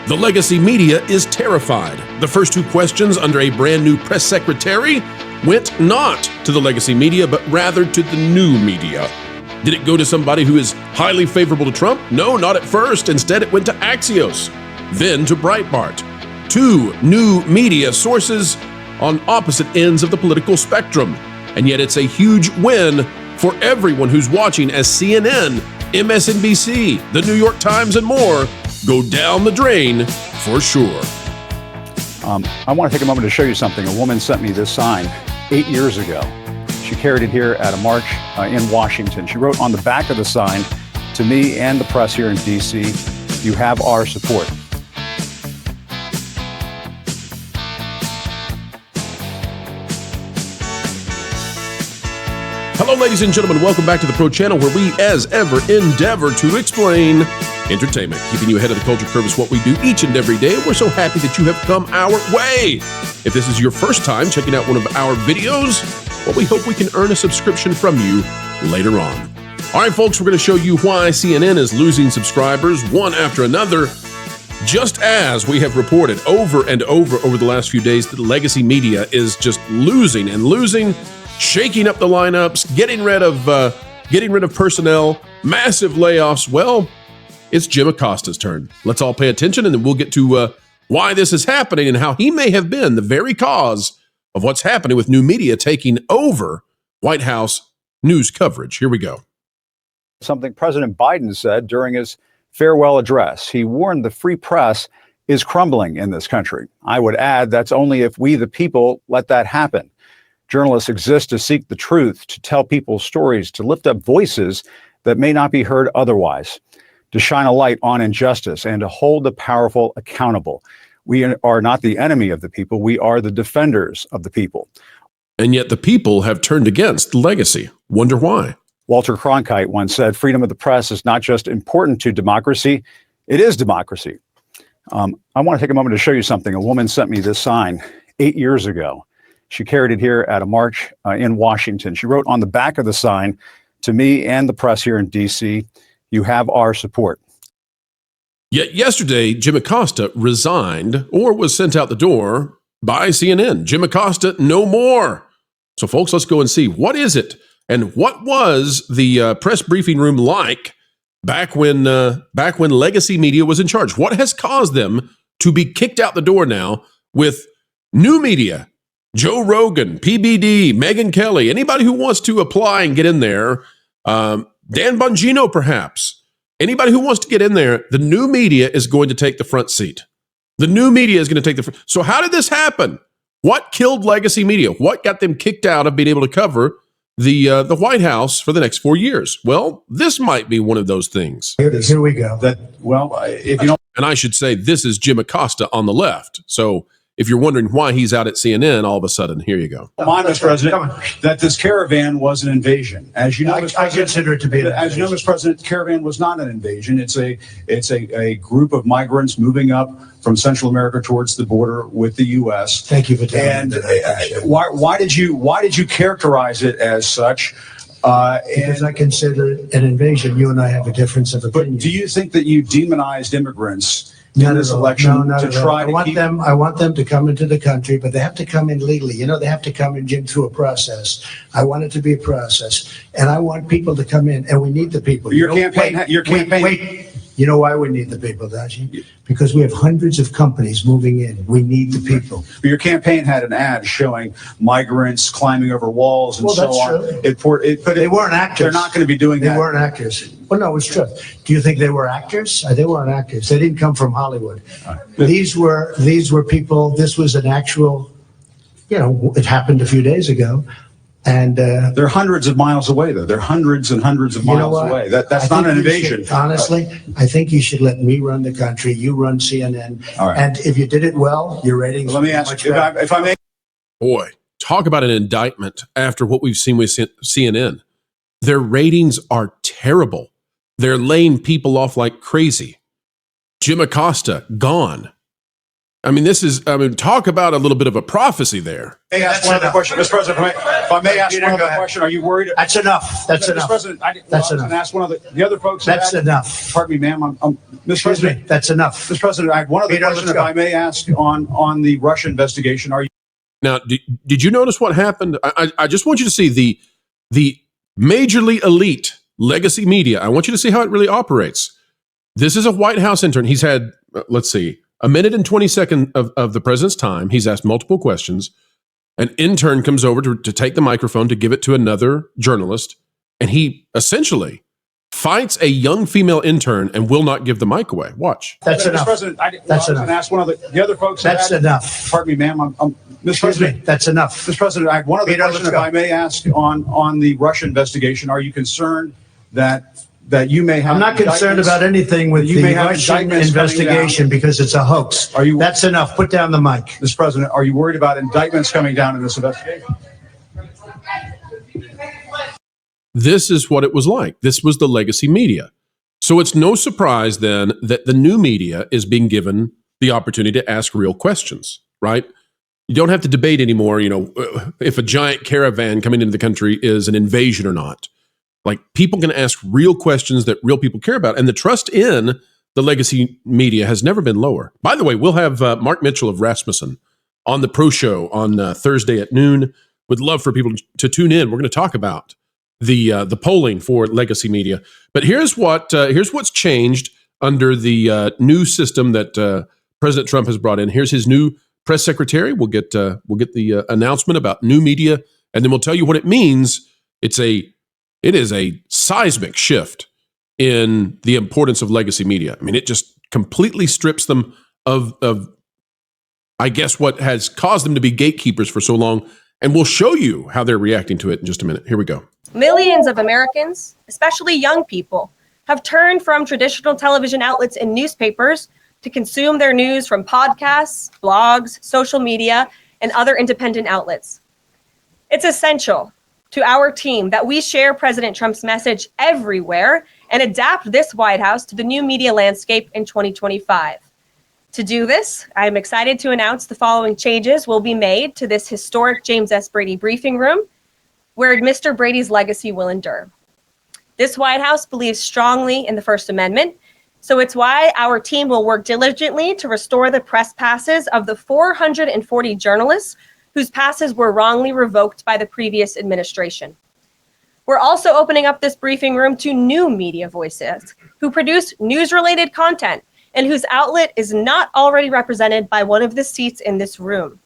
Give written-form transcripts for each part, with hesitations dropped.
The legacy media is terrified. The first two questions under a brand new press secretary went not to the legacy media, but rather to the new media. Did it go to somebody who is highly favorable to Trump? No, not at first. Instead, it went to Axios, then to Breitbart. Two new media sources on opposite ends of the political spectrum. And yet it's a huge win for everyone who's watching as CNN, MSNBC, the New York Times, and more go down the drain for sure. I want to take a moment to show you something. A woman sent me this sign 8 years ago. She carried it here at a march in Washington. She wrote on the back of the sign, "To me and the press here in D.C., you have our support." Hello, ladies and gentlemen. Welcome back to the Pro Channel, where we, as ever, endeavor to explain entertainment. Keeping you ahead of the culture curve is what we do each and every day. We're so happy that you have come our way. If this is your first time checking out one of our videos, well, we hope we can earn a subscription from you later on. All right, folks, we're going to show you why CNN is losing subscribers one after another. Just as we have reported over and over the last few days that the legacy media is just losing and losing, shaking up the lineups, getting rid of personnel, massive layoffs. Well, it's Jim Acosta's turn. Let's all pay attention, and then we'll get to why this is happening and how he may have been the very cause of what's happening with new media taking over White House news coverage. Here we go. Something President Biden said during his farewell address. He warned the free press is crumbling in this country. I would add that's only if we, the people, let that happen. Journalists exist to seek the truth, to tell people's stories, to lift up voices that may not be heard otherwise, to shine a light on injustice, and to hold the powerful accountable. We are not the enemy of the people. We are the defenders of the people. And yet the people have turned against legacy. Wonder why? Walter Cronkite once said, freedom of the press is not just important to democracy, it is democracy. I want to take a moment to show you something. A woman sent me this sign 8 years ago. She carried it here at a march in Washington. She wrote on the back of the sign, "To me and the press here in D.C., you have our support." Yet yesterday, Jim Acosta resigned or was sent out the door by CNN. Jim Acosta, no more. So folks, let's go and see, what is it? And what was the press briefing room like back when legacy media was in charge? What has caused them to be kicked out the door now with new media? Joe Rogan, PBD, Megyn Kelly, anybody who wants to apply and get in there, Dan Bongino perhaps. Anybody who wants to get in there, the new media is going to take the front seat. The new media is going to take the front. So how did this happen? What killed legacy media? What got them kicked out of being able to cover the White House for the next 4 years? Well, this might be one of those things. Here it is. Here we go. If you don't, and I should say this is Jim Acosta on the left. So if you're wondering why he's out at CNN all of a sudden, here you go. Mr. President, that this caravan was an invasion. As you know, I consider it to be. As you know, Mr. President, the caravan was not an invasion. It's a group of migrants moving up from Central America towards the border with the U.S. Thank you for telling me. And why did you characterize it as such? Because I consider it an invasion. You and I have a difference of opinion. But do you think that you demonized immigrants in this election to try to keep them? I want them to come into the country, but they have to come in legally. You know, they have to come in, Jim, through a process. I want it to be a process, and I want people to come in, and we need the people. Your campaign. Wait. You know why we need the people, Daji? Because we have hundreds of companies moving in. We need the people. But your campaign had an ad showing migrants climbing over walls and so on. That's true. But they weren't actors. They're not going to be doing that. They weren't actors. Well, no, it's true. Do you think they were actors? They weren't actors. They didn't come from Hollywood. These were people. This was an actual, it happened a few days ago. And they're hundreds of miles away, though. They're hundreds and hundreds of miles away. That's not an invasion. Honestly, I think you should let me run the country. You run CNN. All right. And if you did it well, your ratings. Let me ask you, if I may. Boy, talk about an indictment after what we've seen with CNN. Their ratings are terrible. They're laying people off like crazy. Jim Acosta, gone. I mean, talk about a little bit of a prophecy there. May I ask one other question, Mr. President? If I may ask one other question, are you worried? That's enough. That's enough. Mr. President, That's enough. Ask one other. The other folks. That's enough. Pardon me, ma'am. Mr. President, that's enough. Mr. President, I have one other question, if I may ask, on the Russia investigation. Are you? Now, did you notice what happened? I just want you to see the majorly elite legacy media. I want you to see how it really operates. This is a White House intern. He's had, let's see, a minute and 20 seconds of the president's time. He's asked multiple questions. An intern comes over to take the microphone to give it to another journalist, and he essentially fights a young female intern and will not give the mic away. Watch. That's Mr. enough. President, That's enough. Ask one of the other folks. That's enough. Pardon me, ma'am. Mr. President, that's enough. Mr. President, I have one other question, if I may ask, on the Russia investigation. Are you concerned that you may have? I'm not concerned about anything with the Russian investigation because it's a hoax. That's enough. Put down the mic. Mr. President, are you worried about indictments coming down in this investigation? This is what it was like. This was the legacy media. So it's no surprise then that the new media is being given the opportunity to ask real questions, right? You don't have to debate anymore, if a giant caravan coming into the country is an invasion or not. Like, people can ask real questions that real people care about. And the trust in the legacy media has never been lower. By the way, we'll have Mark Mitchell of Rasmussen on the Pro Show on Thursday at noon. Would love for people to tune in. We're going to talk about the polling for legacy media. But here's what's changed under the new system that President Trump has brought in. Here's his new press secretary. We'll get the announcement about new media, and then we'll tell you what it means. It is a seismic shift in the importance of legacy media. I mean, it just completely strips them of I guess, what has caused them to be gatekeepers for so long. And we'll show you how they're reacting to it in just a minute. Here we go. Millions of Americans, especially young people, have turned from traditional television outlets and newspapers to consume their news from podcasts, blogs, social media, and other independent outlets. It's essential to our team that we share President Trump's message everywhere and adapt this White House to the new media landscape in 2025. To do this, I'm excited to announce the following changes will be made to this historic James S. Brady briefing room, where Mr. Brady's legacy will endure. This White House believes strongly in the First Amendment, so it's why our team will work diligently to restore the press passes of the 440 journalists whose passes were wrongly revoked by the previous administration. We're also opening up this briefing room to new media voices who produce news-related content and whose outlet is not already represented by one of the seats in this room.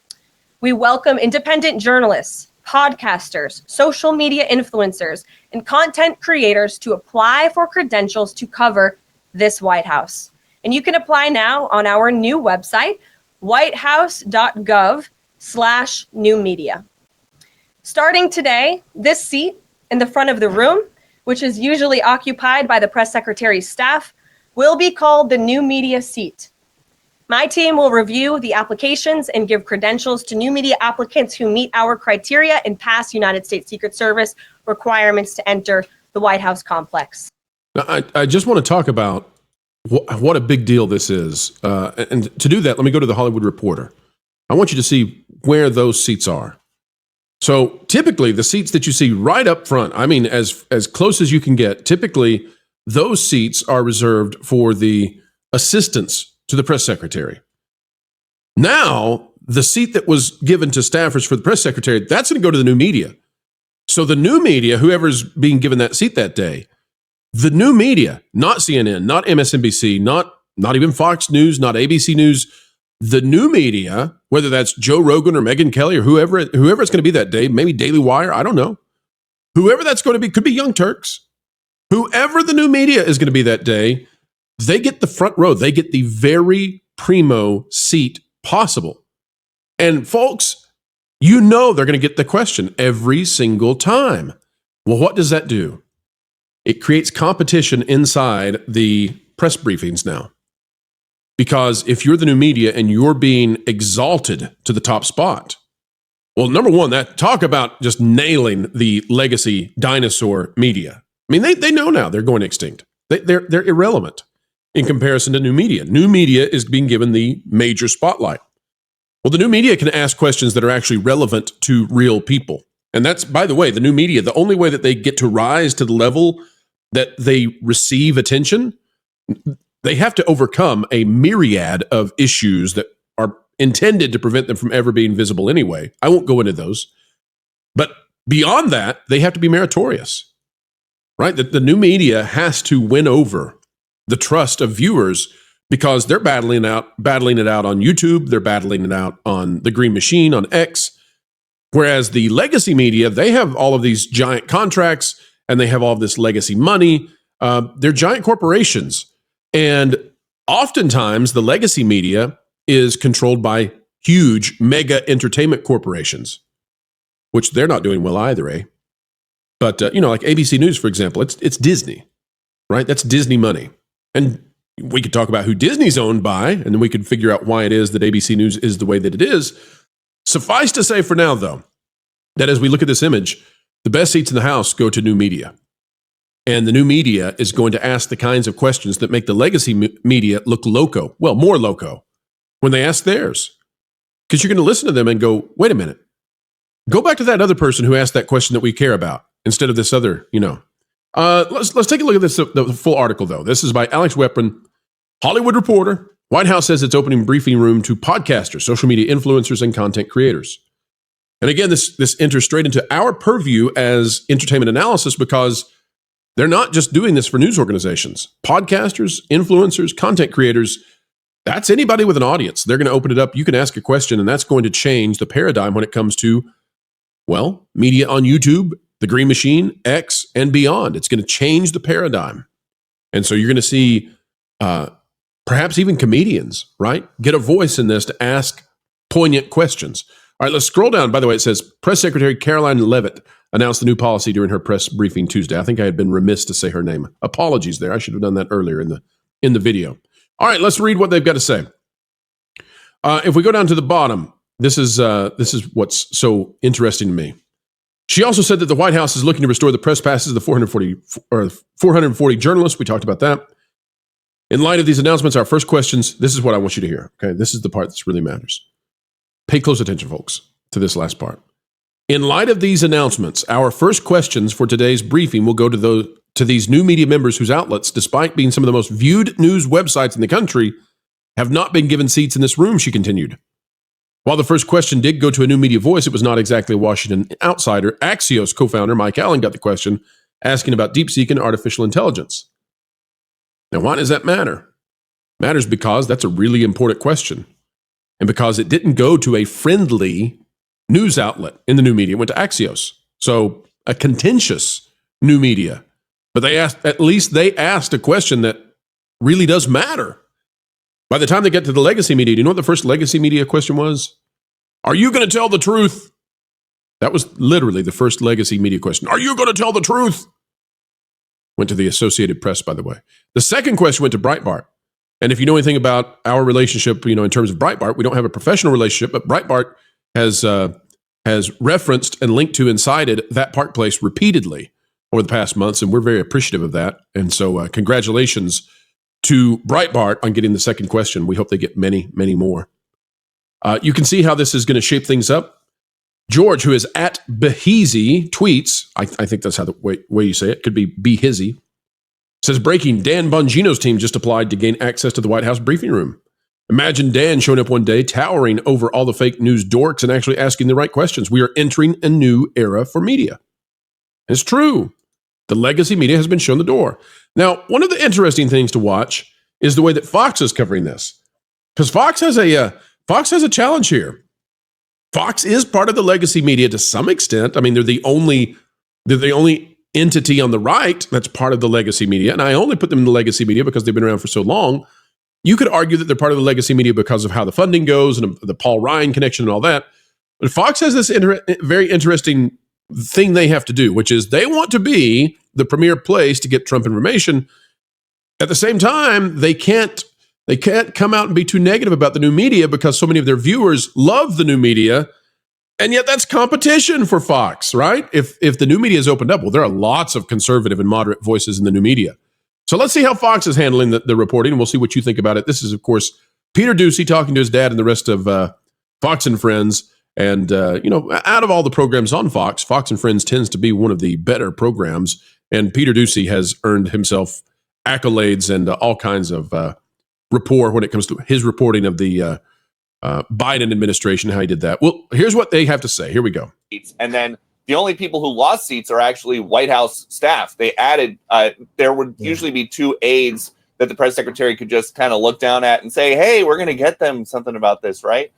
We welcome independent journalists, podcasters, social media influencers, and content creators to apply for credentials to cover this White House. And you can apply now on our new website, whitehouse.gov/new media. Starting today, this seat in the front of the room, which is usually occupied by the press secretary's staff, will be called the new media seat. My team will review the applications and give credentials to new media applicants who meet our criteria and pass United States Secret Service requirements to enter the White House complex. Now, I just want to talk about what a big deal this is. And to do that, let me go to the Hollywood Reporter. I want you to see where those seats are. So typically, the seats that you see right up front, I mean, as close as you can get, typically those seats are reserved for the assistants to the press secretary. Now, the seat that was given to staffers for the press secretary, that's going to go to the new media. So the new media, whoever's being given that seat that day, the new media, not CNN, not MSNBC, not even Fox News, not ABC News, the new media, whether that's Joe Rogan or Megyn Kelly or whoever it's going to be that day, maybe Daily Wire, I don't know. Whoever that's going to be, could be Young Turks. Whoever the new media is going to be that day, they get the front row. They get the very primo seat possible. And folks, you know they're going to get the question every single time. Well, what does that do? It creates competition inside the press briefings now. Because if you're the new media and you're being exalted to the top spot, well, number one, that talk about just nailing the legacy dinosaur media. I mean, they know now they're going extinct. They're irrelevant in comparison to new media. New media is being given the major spotlight. Well, the new media can ask questions that are actually relevant to real people. And that's, by the way, the new media, the only way that they get to rise to the level that they receive attention, they have to overcome a myriad of issues that are intended to prevent them from ever being visible anyway. I won't go into those. But beyond that, they have to be meritorious, right? The new media has to win over the trust of viewers because they're battling it out on YouTube. They're battling it out on the Green Machine, on X. Whereas the legacy media, they have all of these giant contracts and they have all of this legacy money. They're giant corporations. And oftentimes the legacy media is controlled by huge mega entertainment corporations, which they're not doing well either, eh? But, like ABC News, for example, it's Disney, right? That's Disney money. And we could talk about who Disney's owned by, and then we could figure out why it is that ABC News is the way that it is. Suffice to say for now, though, that as we look at this image, the best seats in the House go to new media. And the new media is going to ask the kinds of questions that make the legacy media look loco, well, more loco, when they ask theirs. Because you're going to listen to them and go, wait a minute. Go back to that other person who asked that question that we care about instead of this other, Let's take a look at this, the full article, though. This is by Alex Weprin, Hollywood Reporter. White House says it's opening briefing room to podcasters, social media influencers, and content creators. And again, this enters straight into our purview as entertainment analysis because they're not just doing this for news organizations. Podcasters, influencers, content creators, that's anybody with an audience. They're going to open it up. You can ask a question, and that's going to change the paradigm when it comes to, well, media on YouTube, the Green Machine, X, and beyond. It's going to change the paradigm. And so you're going to see perhaps even comedians, right, get a voice in this to ask poignant questions. All right, let's scroll down. By the way, it says Press Secretary Caroline Leavitt announced the new policy during her press briefing Tuesday. I think I had been remiss to say her name. Apologies there. I should have done that earlier in the video. All right, let's read what they've got to say. If we go down to the bottom, this is what's so interesting to me. She also said that the White House is looking to restore the press passes of the 440 journalists. We talked about that. In light of these announcements, our first questions, this is what I want you to hear. Okay, this is the part that really matters. Pay close attention, folks, to this last part. In light of these announcements, our first questions for today's briefing will go to these new media members whose outlets, despite being some of the most viewed news websites in the country, have not been given seats in this room, she continued. While the first question did go to a new media voice, it was not exactly a Washington outsider. Axios co-founder Mike Allen got the question, asking about DeepSeek and artificial intelligence. Now, why does that matter? It matters because that's a really important question. And because it didn't go to a friendly news outlet in the new media, it went to Axios. So a contentious new media. But at least they asked a question that really does matter. By the time they get to the legacy media, do you know what the first legacy media question was? Are you going to tell the truth? That was literally the first legacy media question. Are you going to tell the truth? Went to the Associated Press, by the way. The second question went to Breitbart. And if you know anything about our relationship, in terms of Breitbart, we don't have a professional relationship, but Breitbart has referenced and linked to and cited that Park Place repeatedly over the past months, and we're very appreciative of that. And so congratulations to Breitbart on getting the second question. We hope they get many, many more. You can see how this is going to shape things up. George, who is at BeHizyTweets, I think that's how the way you say it, could be BeHizy, says, breaking, Dan Bongino's team just applied to gain access to the White House briefing room. Imagine Dan showing up one day, towering over all the fake news dorks and actually asking the right questions. We are entering a new era for media. It's true. The legacy media has been shown the door. Now, one of the interesting things to watch is the way that Fox is covering this. Because Fox has a challenge here. Fox is part of the legacy media to some extent. I mean, they're the only entity on the right that's part of the legacy media. And I only put them in the legacy media because they've been around for so long. You could argue that they're part of the legacy media because of how the funding goes and the Paul Ryan connection and all that. But Fox has this very interesting thing they have to do, which is they want to be the premier place to get Trump information. At the same time, they can't come out and be too negative about the new media because so many of their viewers love the new media. And yet that's competition for Fox, right? If the new media is opened up, well, there are lots of conservative and moderate voices in the new media. So let's see how Fox is handling the reporting, and we'll see what you think about it. This is, of course, Peter Doocy talking to his dad and the rest of Fox and Friends. And, out of all the programs on Fox, Fox and Friends tends to be one of the better programs. And Peter Doocy has earned himself accolades and all kinds of rapport when it comes to his reporting of the Biden administration, how he did that. Well, here's what they have to say. Here we go. And then the only people who lost seats are actually White House staff. They added, there would usually be 2 aides that the press secretary could just kind of look down at and say, hey, we're going to get them something about this, right?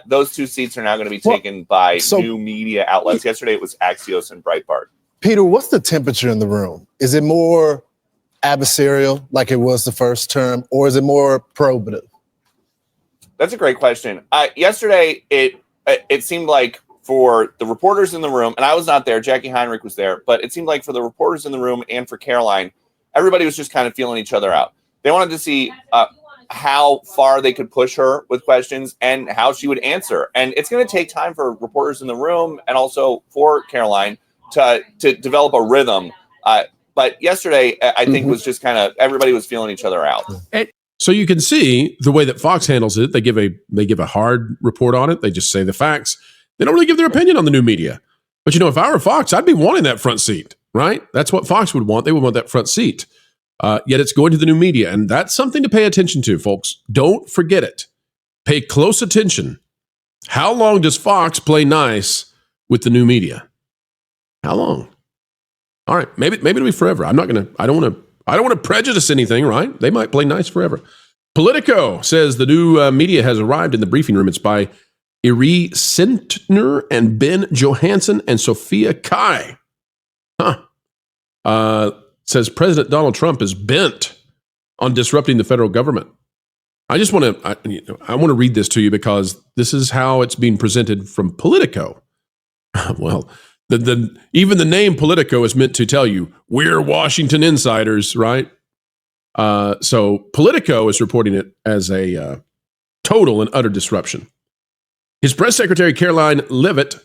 Those 2 seats are now going to be taken by new media outlets. Yesterday, it was Axios and Breitbart. Peter, what's the temperature in the room? Is it more adversarial like it was the first term, or is it more probative? That's a great question. Yesterday, it seemed like for the reporters in the room, and I was not there, Jackie Heinrich was there, but it seemed like for the reporters in the room and for Caroline, everybody was just kind of feeling each other out. They wanted to see how far they could push her with questions and how she would answer. And it's going to take time for reporters in the room and also for Caroline to develop a rhythm. But yesterday, I think was just kind of everybody was feeling each other out. So you can see the way that Fox handles it. They give a hard report on it. They just say the facts. They don't really give their opinion on the new media. But if I were Fox, I'd be wanting that front seat, right? That's what Fox would want. They would want that front seat. Yet it's going to the new media, and that's something to pay attention to, folks. Don't forget it. Pay close attention. How long does Fox play nice with the new media? How long? All right, maybe it'll be forever. I don't want to prejudice anything, right? They might play nice forever. Politico says the new media has arrived in the briefing room. It's by Iri Sentner and Ben Johansson and Sophia Kai. Says President Donald Trump is bent on disrupting the federal government. I just want to read this to you because this is how it's being presented from Politico. Well, even the name Politico is meant to tell you we're Washington insiders, right? So Politico is reporting it as a total and utter disruption. His press secretary Caroline Leavitt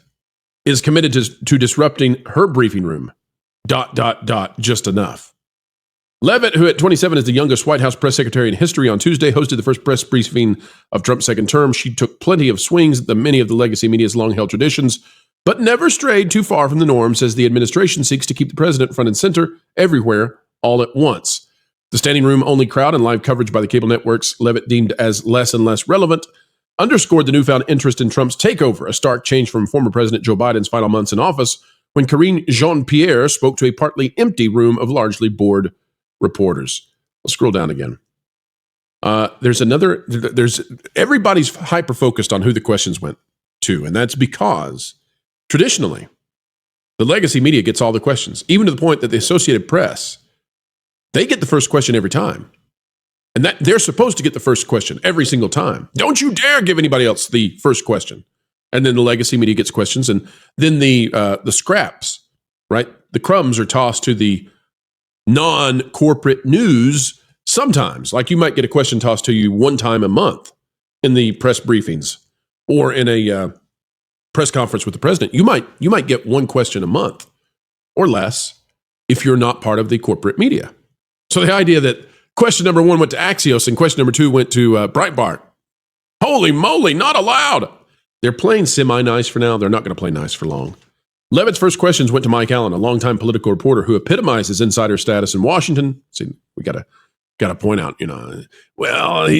is committed to disrupting her briefing room. ... just enough. Leavitt, who at 27 is the youngest White House press secretary in history, on Tuesday hosted the first press briefing of Trump's second term. She took plenty of swings at many of the legacy media's long-held traditions, but never strayed too far from the norm, says the administration seeks to keep the president front and center everywhere all at once. The standing room only crowd and live coverage by the cable networks Leavitt deemed as less and less relevant underscored the newfound interest in Trump's takeover, a stark change from former President Joe Biden's final months in office, when Karine Jean-Pierre spoke to a partly empty room of largely bored reporters. I'll scroll down again. There's everybody's hyper-focused on who the questions went to, and that's because traditionally, the legacy media gets all the questions, even to the point that the Associated Press, they get the first question every time. And that they're supposed to get the first question every single time. Don't you dare give anybody else the first question. And then the legacy media gets questions, and then the scraps, right? The crumbs are tossed to the non-corporate news sometimes. Like you might get a question tossed to you one time a month in the press briefings or in a press conference with the president. You might get one question a month or less if you're not part of the corporate media. So the idea that question number 1 went to Axios and question number 2 went to Breitbart. Holy moly, not allowed. They're playing semi-nice for now. They're not going to play nice for long. Leavitt's first questions went to Mike Allen, a longtime political reporter who epitomizes insider status in Washington. See, we got to point out, well,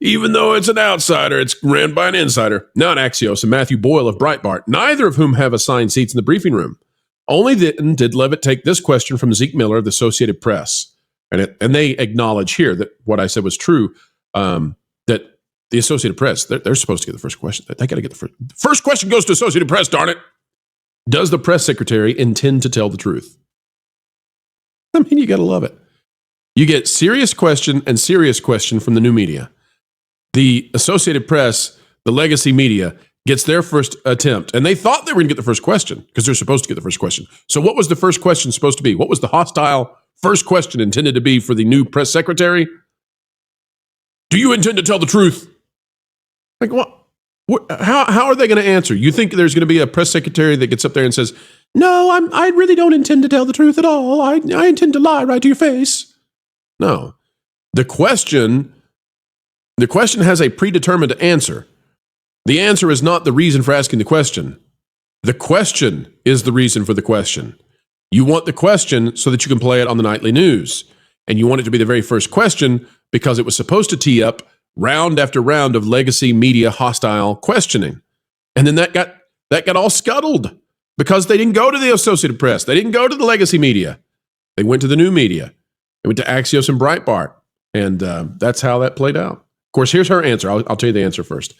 even though it's an outsider, it's ran by an insider. Not Axios and Matthew Boyle of Breitbart, neither of whom have assigned seats in the briefing room. Only then did Leavitt take this question from Zeke Miller of the Associated Press. And they acknowledge here that what I said was true, that the Associated Press, they're supposed to get the first question. They got to get the first question goes to Associated Press, darn it. Does the press secretary intend to tell the truth? I mean, you got to love it. You get serious question and serious question from the new media. The Associated Press, the legacy media, gets their first attempt. And they thought they were going to get the first question because they're supposed to get the first question. So what was the first question supposed to be? What was the hostile first question intended to be for the new press secretary? Do you intend to tell the truth? Like, what? How are they going to answer? You think there's going to be a press secretary that gets up there and says, no, I really don't intend to tell the truth at all. I intend to lie right to your face. No. The question has a predetermined answer. The answer is not the reason for asking the question. The question is the reason for the question. You want the question so that you can play it on the nightly news. And you want it to be the very first question because it was supposed to tee up round after round of legacy media hostile questioning. And then that got all scuttled because they didn't go to the Associated Press. They didn't go to the legacy media. They went to the new media. They went to Axios and Breitbart. And that's how that played out. Of course, here's her answer. I'll tell you the answer first.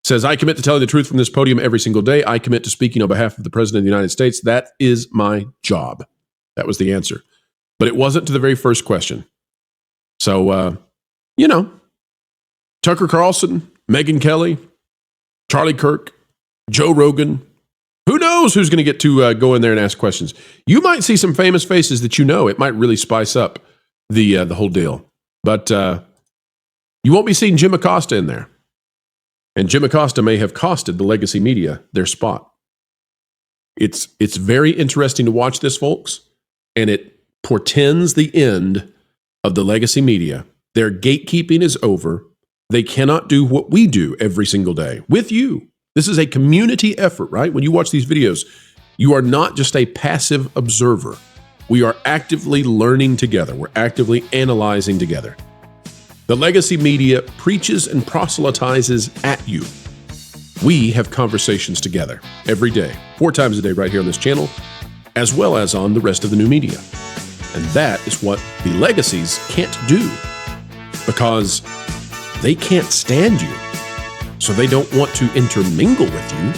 Says, I commit to telling the truth from this podium every single day. I commit to speaking on behalf of the President of the United States. That is my job. That was the answer. But it wasn't to the very first question. So, Tucker Carlson, Megyn Kelly, Charlie Kirk, Joe Rogan. Who knows who's going to get to go in there and ask questions? You might see some famous faces that you know. It might really spice up the whole deal. But you won't be seeing Jim Acosta in there. And Jim Acosta may have costed the legacy media their spot. It's very interesting to watch this, folks, and it portends the end of the legacy media. Their gatekeeping is over. They cannot do what we do every single day with you. This is a community effort, right? When you watch these videos, you are not just a passive observer. We are actively learning together. We're actively analyzing together. The legacy media preaches and proselytizes at you. We have conversations together every day, 4 times a day right here on this channel, as well as on the rest of the new media. And that is what the legacies can't do because they can't stand you. So they don't want to intermingle with you.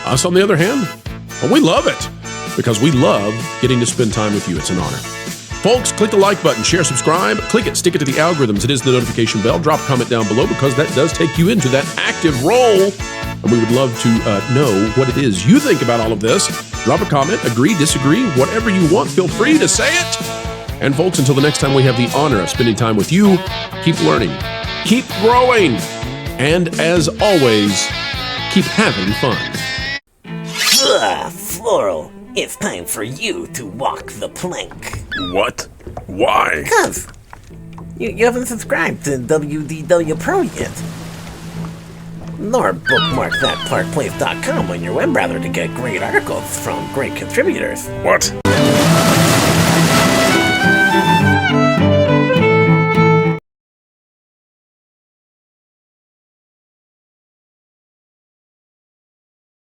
Us, on the other hand, well, we love it because we love getting to spend time with you. It's an honor. Folks, click the like button, share, subscribe, click it, stick it to the algorithms. It is the notification bell. Drop a comment down below because that does take you into that active role. And we would love to know what it is you think about all of this. Drop a comment, agree, disagree, whatever you want. Feel free to say it. And folks, until the next time we have the honor of spending time with you, keep learning, keep growing, and as always, keep having fun. Floral, it's time for you to walk the plank. What? Why? Because you haven't subscribed to WDW Pro yet. Nor bookmark thatparkplace.com on your web browser to get great articles from great contributors. What?